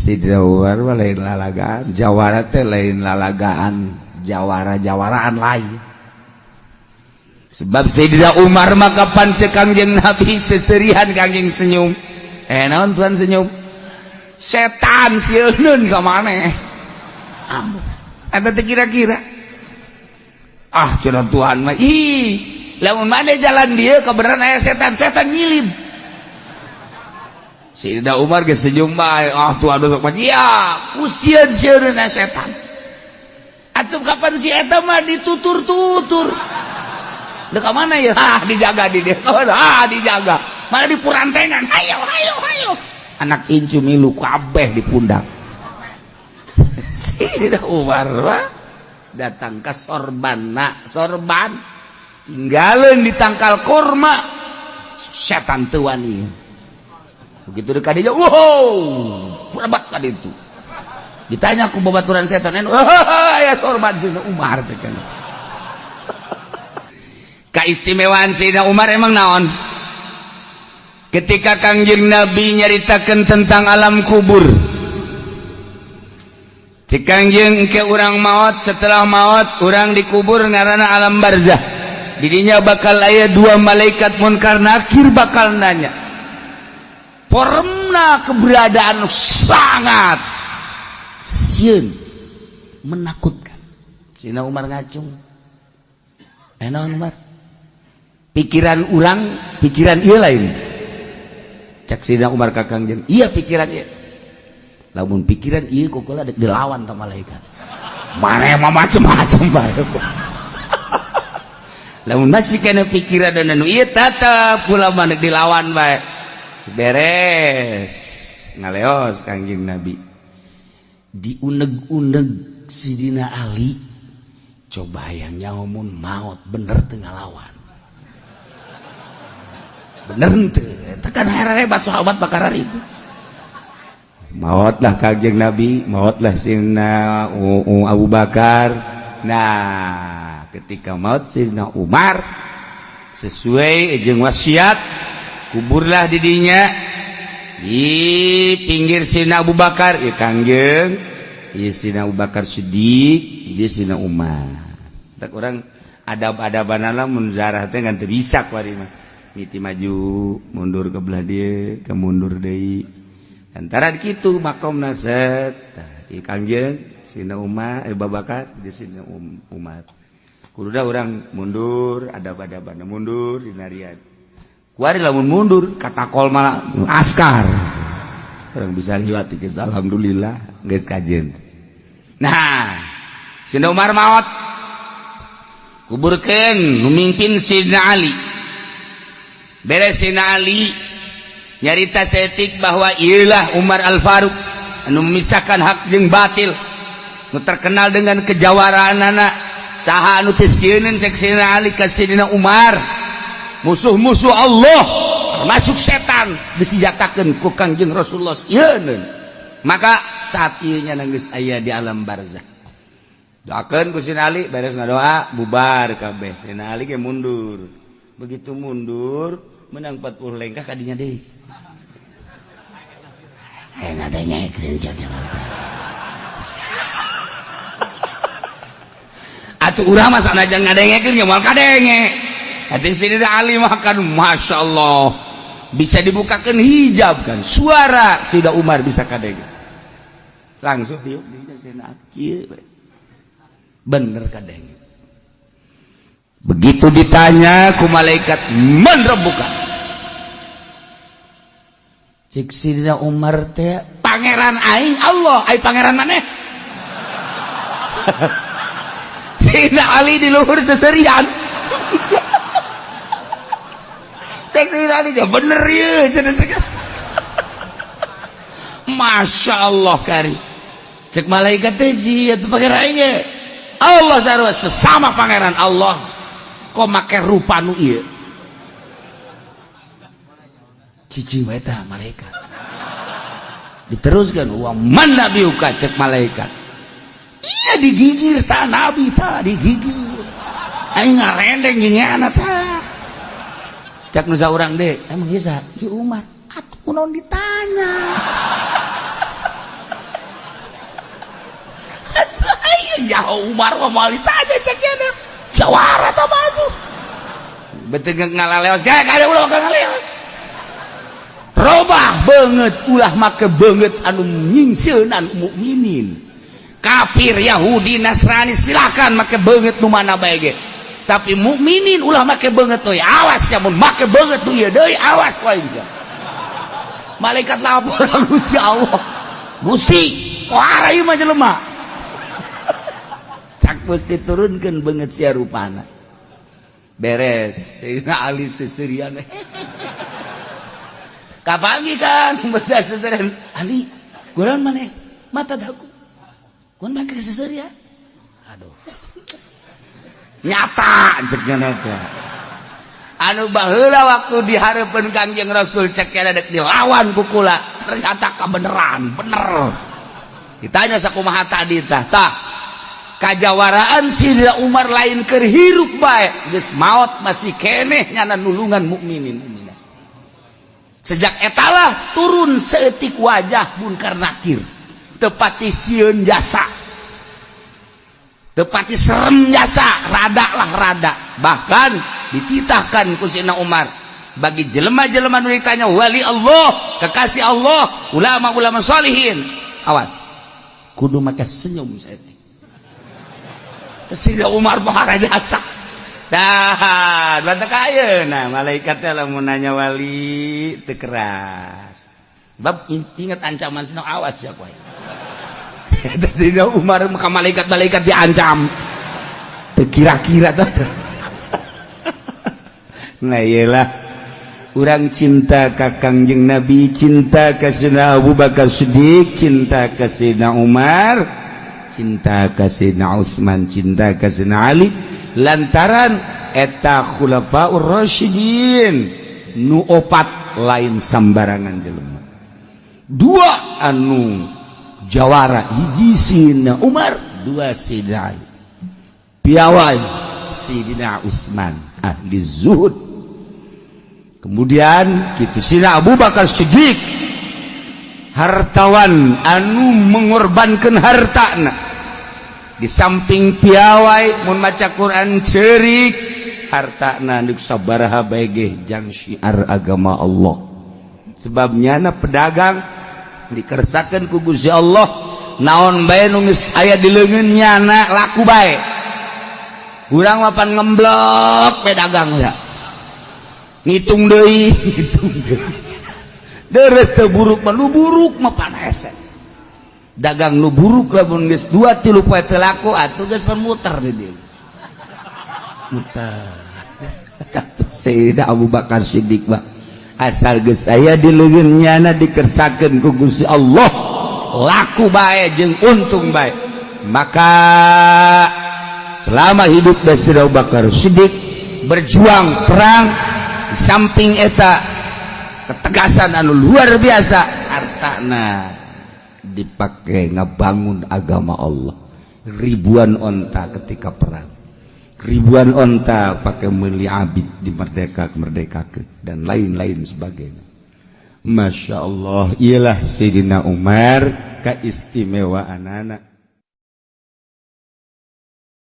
Sidina Umar lain lalagaan, jawara teh lain lalagaan, jawara-jawaraan lain. Sebab Sidina Umar mah kapan cek Kangjeng Nabi seserihan Kangjeng senyum. Naon Tuhan senyum? Setan sieun ka maneh. Eta teh kira-kira. Cenah Tuhan mah lamun maneh jalan dieu kabeneran aya setan ngilim. Sidina Umar ge senyum bae. Tuhan besok mah ya, usieun-sieunna setan. Atuh kapan si eta mah ditutur-tutur. Da ka mana ya? Dijaga di dia. Dijaga. Mana di purantengan. Hayo. Anak incu milu kabeh di pundak. Sidina Umar mah datang ke sorban tinggalin di tangkal kurma setan teu wani begitu dekat dia berat kan itu ditanya ku babaturan setan ya sorban Sidina Umar keistimewaan Sidina Umar emang naon ketika Kangjeng Nabi nyaritakan tentang alam kubur. Cikangjeng ke urang maut, setelah maut urang dikubur ngaranna alam barzah. Didinya bakal aya dua malaikat munkar nakir bakal nanya. Poremna keberadaan sangat sieun menakutkan. Sidina Umar ngacung. Naon Umar? Pikiran urang, pikiran ieu lain. Cak Sidina Umar ka Kangjeng, iya pikiran ieu. Lamun pikiran ieu kokola dek dilawan sama malaikat. Mane mah macem-macem bae. Lamun masih kena pikiran dan anu ieu tetep kula mah dilawan bae. Beres. Ngaleos Kangjeng Nabi. Diuneg-uneg Sidina Ali. Coba yang nyamun maut bener teu ngalawan. Bener teu? Tekan hebat sahabat bakaran itu. Mautlah Kangjeng Nabi, mautlah Sidina Abu Bakar. Nah, ketika maut Sidina Umar sesuai jeung wasiat, kuburlah didinya di pinggir Sidina Abu Bakar, ya Kangjeng, ieu Sidina Abu Bakar Siddiq, ieu Sidina Umar. Tak orang adab-adabanana mun zarah teh ngan teu bisa kuari mah. Miti maju, mundur ke belah dieu, ke mundur deui. Antara kitu makomna set di Kangjeng Sidina Umar Abu Bakar di Sidina Umar. Kududa urang mundur adab-adabana mundur di narian. Kuari lamun mundur katakol malah askar. Urang bisa liwat geus alhamdulillah geus kajen. Nah, Sidina Umar maot. Kuburkeun nu mimpin Sidina Ali. Beres Sidina Ali nyarita setik bahwa ialah Umar Al-Faruq anu memisahkan hak jeung batil, nu terkenal dengan kejawaraanana. Saha anu teu sieun cek Sidina Ali ka Sidina Umar, musuh-musuh Allah termasuk setan disijatakeun ku Kangjeng Rasulullah sieun. Maka saat ieu nya geus aya di alam barzah. Doakeun ku Sidina Ali, beres ngadoa bubar kabeh. Sidina Ali ge mundur. Begitu mundur menang 40 lengkah kadinya deui. Ngadenge gereja atuh urang mah sanajan ngadengekeun ge moal kadenge. Hati Sidina Ali mah kan masyaallah bisa dibukakeun hijab kan suara Sidina Umar bisa kadenge. Langsung diuk di Sidina kieu bener kadenge. Begitu ditanya ku malaikat man rabbuka, cik Sidina Umar teh pangeran aing Allah, ai pangeran maneh? Sidina Ali di luhur seserian. Cik Sidina Ali bener ieu cenah. Masya Allah kari. Cek malaikat teh dia tuh pangeran aing ge. Allah sarua sesama pangeran Allah. Kok make rupa nu ieu? Cicing wae tah malaikat. Diteruskan wa man nabiuka cek malaikat. Iya digigir tah nabi tah digigir. Aing ngarendeng ngingeana tah. Cek nu saurang deui, emang ieu saha? Ieu Umar. Atuh kunaon ditanya? ya Umar mah moal ditanya cek yana jawara tah maju beuteung ngalaleos gak kada ulah ngaleos robah banget ulah make banget anu nyingseun mukminin kafir Yahudi Nasrani silakan make banget nu mana bae ge tapi mukminin ulah make banget teh awas ya mun make banget tu ieu deui awas wae malaikat lapor Gusti Allah Gusti kuara ieu mah jelema cak Gusti turunkeun beungeut sia rupana beres Sayyidina Ali seserian kapagi kan bedas seserian Ali kunaon maneh mata daku kunaon make seserian aduh nyata cek teh anu baheula waktu dihareupeun Kangjeng Rasul cek kana dek dilawan ku kula ternyata kabeneran bener ditanya sakumaha tadi tah kajawaraan Sidina Umar lain keur hirup bae geus maot masih keneh nyana nulungan mukminin mukminat sejak etalah turun seetik wajah Munkar Nakir teu pati sieun jasa teu pati serem jasa rada bahkan dititahkan ku Sidina Umar bagi jelema-jelema nu ditanya wali Allah kekasih Allah ulama-ulama sholihin awas kudu make senyum saeutik Sidina Umar mah jasa dah banta ka ayeuna malaikat teh lamun nanya wali teu keras bab ingat ancaman Sidina awas ya kowe Sidina Umar ka malaikat diancam teu kira-kira teh nah iyalah urang cinta ka Kangjeng Nabi cinta ka Sidina Abu Bakar Siddiq cinta ka Sidina Umar cinta ka Sidina Utsman cinta ka Sidina Ali lantaran eta khulafaur rasyidin nu opat lain sambarangan jelema dua anu jawara hiji Sidina Umar dua Sidina Ali piawai Sidina Utsman ahli zuhud kemudian kitu Sidina Abu Bakar Siddiq hartawan anu mengorbankan hartana di samping piawai mun maca Quran ceurik hartana nu sabaraha bae ge jang syiar agama Allah sebabnya na pedagang dikersakeun ku Gusti Allah naon bae nu geus aya di leungeunnya na laku bae urang mah pan ngemblok pedagang ya ngitung deui deres teu buruk mah nu buruk mah pan hese dagang nu buruk lamun geus 2-3 poe teu laku atuh geus pan muter di dieu muter Sayyidina Abu Bakar Siddiq mah asal geus aya di leungeunnya na dikersakeun ku Gusti Allah laku bae jeung untung bae maka selama hidup Sayyidina Abu Bakar Siddiq berjuang perang di samping eta ketegasan anu luar biasa hartana dipakai ngabangun agama Allah ribuan onta ketika perang ribuan onta pakai meuli abid di merdekakeun dan lain-lain sebagainya Masya Allah ialah Sayyidina Umar kaistimewaanana